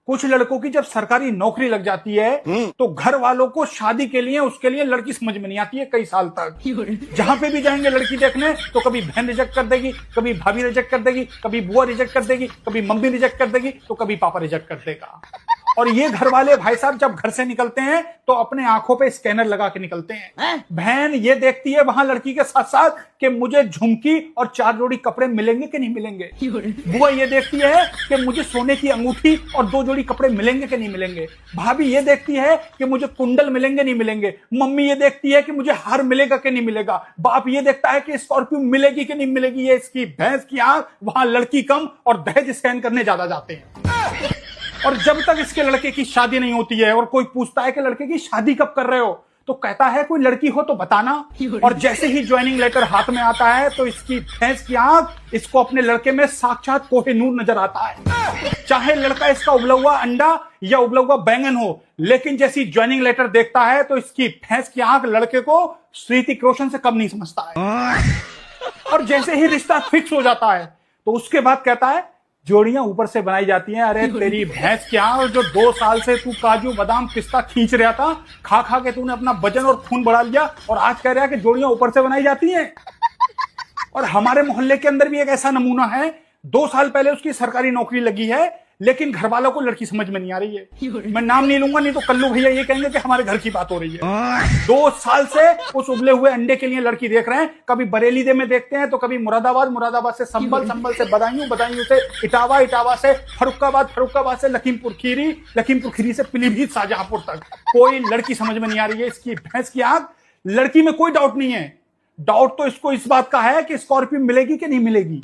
कुछ लड़कों की जब सरकारी नौकरी लग जाती है तो घर वालों को शादी के लिए उसके लिए लड़की समझ में नहीं आती है कई साल तक। जहां पे भी जाएंगे लड़की देखने तो कभी बहन रिजेक्ट कर देगी, कभी भाभी रिजेक्ट कर देगी, कभी बुआ रिजेक्ट कर देगी, कभी मम्मी रिजेक्ट कर देगी, तो कभी पापा रिजेक्ट कर देगा। और ये घर वाले भाई साहब जब घर से निकलते हैं तो अपने आंखों पे स्कैनर लगा के निकलते हैं। बहन ये देखती है वहां लड़की के साथ साथ कि मुझे झुमकी और 4 जोड़ी कपड़े मिलेंगे कि नहीं मिलेंगे। बुआ ये देखती है कि मुझे सोने की अंगूठी और 2 जोड़ी कपड़े मिलेंगे कि नहीं मिलेंगे। भाभी ये देखती है कि मुझे कुंडल मिलेंगे नहीं मिलेंगे। मम्मी ये देखती है कि मुझे हार मिलेगा कि नहीं मिलेगा। बाप ये देखता है कि स्कॉर्पियो मिलेगी कि नहीं मिलेगी। ये इसकी भैंस की आंख, वहां लड़की कम और दहेज स्कैन करने ज्यादा जाते हैं। और जब तक इसके लड़के की शादी नहीं होती है और कोई पूछता है कि लड़के की शादी कब कर रहे हो, तो कहता है कोई लड़की हो तो बताना। और जैसे ही ज्वाइनिंग लेटर हाथ में आता है तो इसकी भैंस की आंख इसको अपने लड़के में साक्षात कोहिनूर नजर आता है। चाहे लड़का इसका उबला हुआ अंडा या उबला हुआ बैंगन हो, लेकिन जैसी ज्वाइनिंग लेटर देखता है तो इसकी भैंस की आंख लड़के को ऋतिक रोशन से कम नहीं समझता है। और जैसे ही रिश्ता फिक्स हो जाता है तो उसके बाद कहता है जोड़ियां ऊपर से बनाई जाती हैं। अरे तेरी भैंस क्या, जो 2 साल से तू काजू बादाम पिस्ता खींच रहा था, खा खा के तूने अपना वजन और खून बढ़ा लिया और आज कह रहा है कि जोड़ियां ऊपर से बनाई जाती हैं। और हमारे मोहल्ले के अंदर भी एक ऐसा नमूना है, 2 साल पहले उसकी सरकारी नौकरी लगी है लेकिन घर वालों को लड़की समझ में नहीं आ रही है। मैं नाम नहीं लूंगा नहीं तो कल्लू भैया ये कहेंगे कि हमारे घर की बात हो रही है। 2 साल से उस उबले हुए अंडे के लिए लड़की देख रहे हैं। कभी बरेली दे में देखते हैं तो कभी मुरादाबाद से संभल, संभल से बदायूं से इटावा, इटावा से फरुखाबाद से लखीमपुर खीरी से पीलीभीत शाहजहांपुर तक। कोई लड़की समझ में नहीं आ रही है। इसकी भैंस की आंख, लड़की में कोई डाउट नहीं है। डाउट तो इसको इस बात का है कि स्कॉर्पियो मिलेगी कि नहीं मिलेगी।